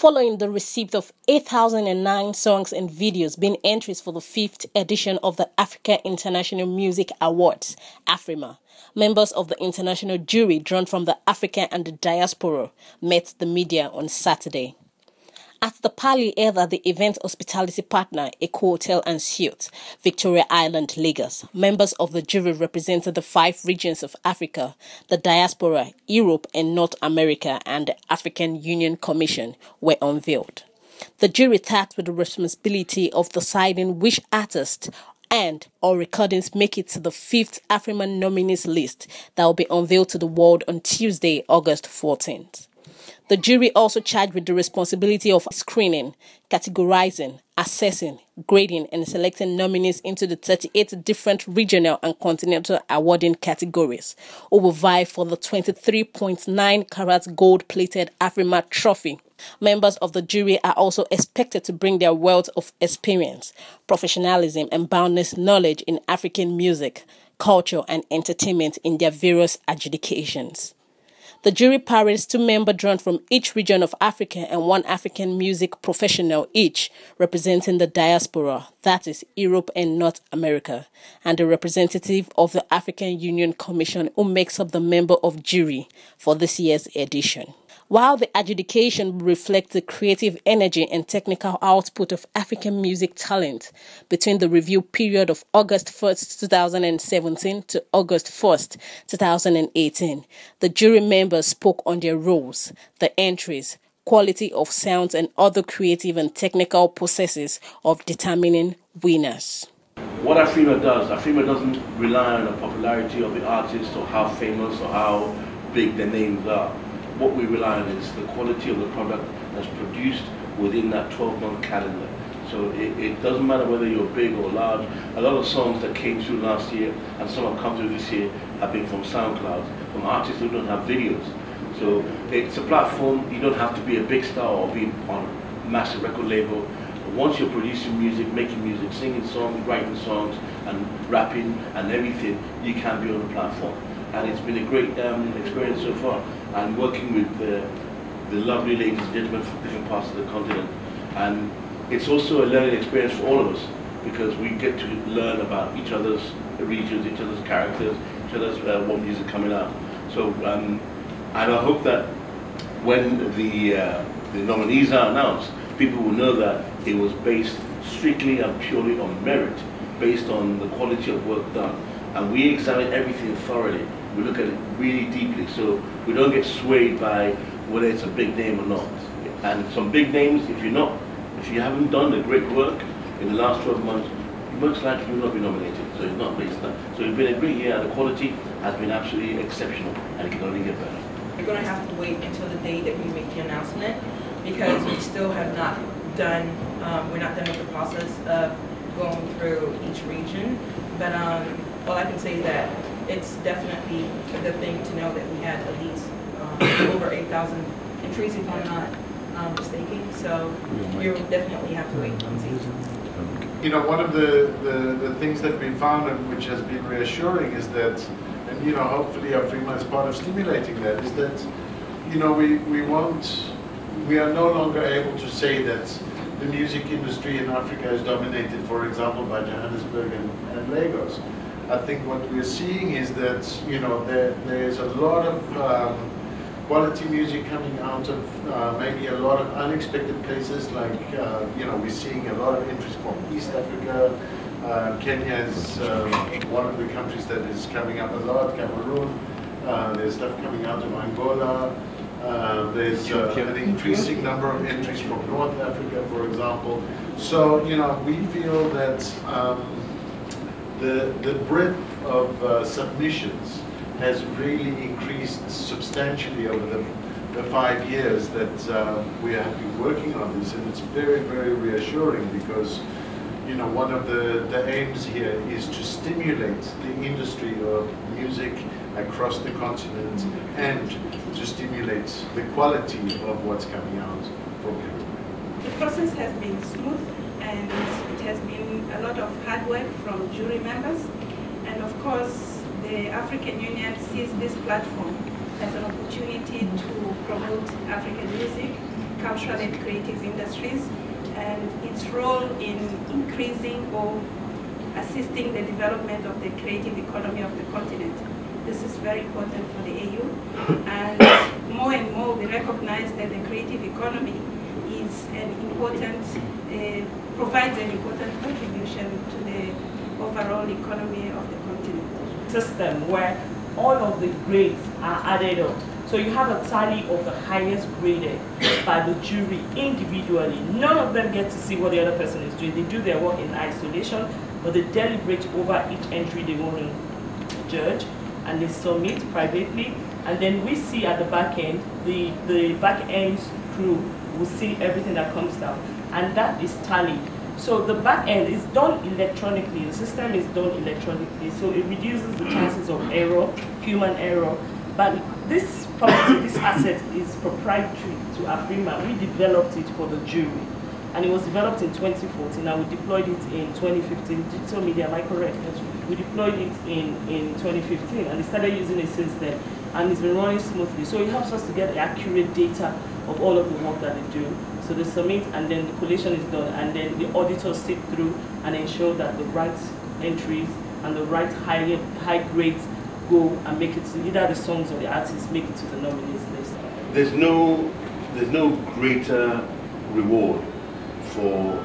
following the receipt of 8,009 songs and videos being entries for the 5th edition of the Africa International Music Awards, Afrima. Members of the international jury drawn from the Africa and the diaspora met the media on Saturday. At the Pali Either, the event hospitality partner, Eco Hotel and Suites, Victoria Island, Lagos, members of the jury represented the 5 regions of Africa, the diaspora, Europe and North America, and the African Union Commission were unveiled. The jury tasked with the responsibility of deciding which artists and/or recordings make it to the 5th Afrima nominees list that will be unveiled to the world on Tuesday, August 14th. The jury also charged with the responsibility of screening, categorizing, assessing, grading, and selecting nominees into the 38 different regional and continental awarding categories, who will vie for the 23.9 carat gold-plated Afrima trophy. Members of the jury are also expected to bring their wealth of experience, professionalism, and boundless knowledge in African music, culture, and entertainment in their various adjudications. The jury parades 2 members drawn from each region of Africa and 1 African music professional each, representing the diaspora, that is, Europe and North America, and a representative of the African Union Commission who makes up the member of jury for this year's edition. While the adjudication will reflect the creative energy and technical output of African music talent between the review period of August 1st, 2017 to August 1st, 2018, the jury members spoke on their roles, the entries, quality of sounds, and other creative and technical processes of determining winners. What Afrima doesn't rely on the popularity of the artist or how famous or how big their names are. What we rely on is the quality of the product that's produced within that 12-month calendar. So it doesn't matter whether you're big or large. A lot of songs that came through last year and some have come through this year have been from SoundCloud, from artists who don't have videos. So it's a platform. You don't have to be a big star or be on a massive record label. Once you're producing music, making music, singing songs, writing songs, and rapping and everything, you can be on the platform. And it's been a great experience so far. And working with the lovely ladies and gentlemen from different parts of the continent. And it's also a learning experience for all of us because we get to learn about each other's regions, each other's characters, each other's what music coming out. So, and I hope that when the nominees are announced, people will know that it was based strictly and purely on merit, based on the quality of work done. And we examine everything thoroughly. We look at it really deeply, so we don't get swayed by whether it's a big name or not. And some big names, if you haven't done the great work in the last 12 months, most likely you will not be nominated. So it's not based on that. So it's been a great year, and the quality has been absolutely exceptional, and it can only get better. We're going to have to wait until the day that we make the announcement because we still have not done. We're not done with the process of going through each region. But all I can say is that it's definitely a good thing to know that we had at least over 8,000 entries, if I'm not mistaken. So you definitely have to wait and see. You know, one of the things that we found and which has been reassuring is that, and you know, hopefully Afrima is part of stimulating that, is that, you know, we are no longer able to say that the music industry in Africa is dominated, for example, by Johannesburg and Lagos. I think what we're seeing is that, you know, there's a lot of quality music coming out of maybe a lot of unexpected places, like, you know, we're seeing a lot of interest from East Africa. Kenya is one of the countries that is coming up a lot, Cameroon. There's stuff coming out of Angola. There's an increasing number of entries from North Africa, for example. So, you know, we feel that the breadth of submissions has really increased substantially over the 5 years that we have been working on this, and it's very, very reassuring because, you know, one of the aims here is to stimulate the industry of music across the continent and to stimulate the quality of what's coming out from everywhere. The process has been smooth and it has been a lot of hard work from jury members, and of course the African Union sees this platform as an opportunity to promote African music cultural and creative industries and its role in increasing or assisting the development of the creative economy of the continent. This is very important for the AU, and more we recognize that the creative economy is an important, provides an important contribution to the overall economy of the continent. System where all of the grades are added up. So you have a tally of the highest graded by the jury individually. None of them get to see what the other person is doing. They do their work in isolation, but they deliberate over each entry they want to judge, and they submit privately. And then we see at the back end, the back end crew will see everything that comes down, and that is tallied. So the back end is done electronically. The system is done electronically, so it reduces the chances of error, human error. But this property, this asset is proprietary to Afrima. We developed it for the jury, and it was developed in 2014, and we deployed it in 2015. Digital media, am I correct? We deployed it in 2015, and we started using it since then, and it's been running smoothly. So it helps us to get accurate data of all of the work that they do. So they submit, and then the collation is done, and then the auditors sit through and ensure that the right entries and the right high grades go and make it to either the songs or the artists make it to the nominees list. There's no greater reward for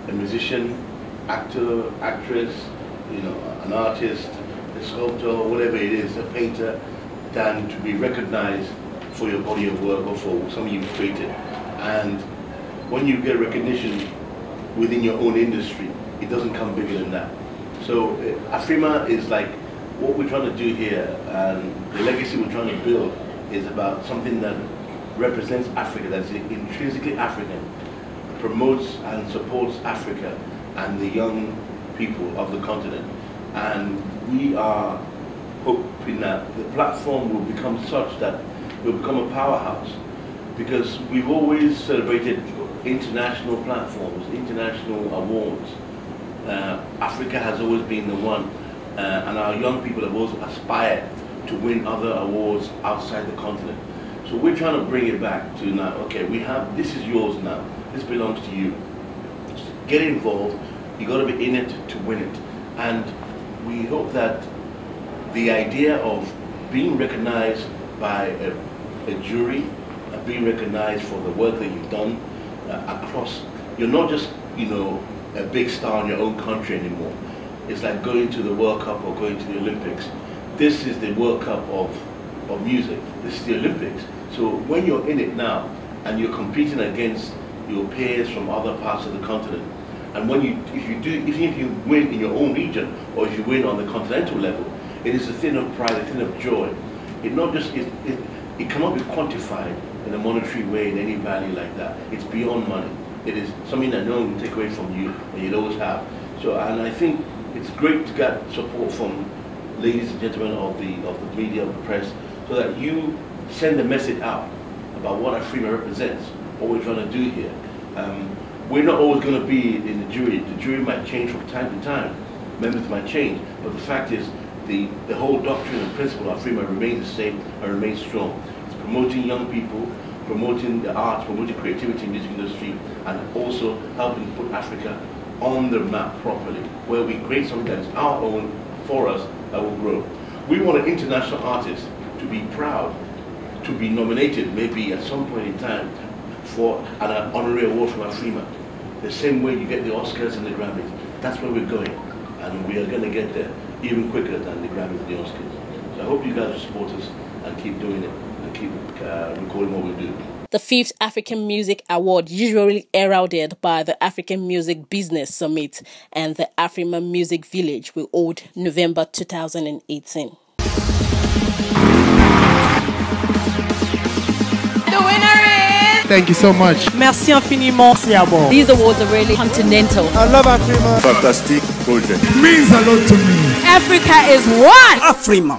a musician, actor, actress, an artist, a sculptor, whatever it is, a painter, than to be recognized for your body of work or for something you've created. And when you get recognition within your own industry, it doesn't come bigger than that. So Afrima is like, what we're trying to do here, and the legacy we're trying to build is about something that represents Africa, that's intrinsically African, promotes and supports Africa and the young people of the continent. And we are hoping that the platform will become such that we'll become a powerhouse, because we've always celebrated international platforms, international awards. Africa has always been the one, and our young people have also aspired to win other awards outside the continent. So we're trying to bring it back to now, okay, this is yours now, this belongs to you. Get involved, you got to be in it to win it. And we hope that the idea of being recognized by a jury, being recognized for the work that you've done across, you're not just, a big star in your own country anymore. It's like going to the World Cup or going to the Olympics. This is the World Cup of music. This is the Olympics. So when you're in it now and you're competing against your peers from other parts of the continent, and even if you win in your own region, or if you win on the continental level, it is a thing of pride, a thing of joy. It cannot be quantified in a monetary way in any value like that. It's beyond money. It is something that no one can take away from you, and you'll always have. So, and I think it's great to get support from ladies and gentlemen of the media, of the press, so that you send a message out about what Afrima represents, what we're trying to do here. We're not always going to be in the jury. The jury might change from time to time. Members might change, but the fact is, the whole doctrine and principle of Afrima remains the same and remains strong. It's promoting young people, promoting the arts, promoting creativity in the music industry, and also helping put Africa on the map properly, where we create something that is our own for us that will grow. We want an international artist to be proud, to be nominated maybe at some point in time for an honorary award from Afrima. The same way you get the Oscars and the Grammys. That's where we're going, and we are going to get there even quicker than the Grammys and the Oscars. So I hope you guys will support us and keep doing it and keep recording what we do. The 5th African Music Award, usually heralded by the African Music Business Summit and the Afrima Music Village, will hold November 2018. The winner is... Thank you so much. Merci infiniment. These awards are really continental. I love Afrima. Fantastic project. It means a lot to me. Africa is one. Afrima.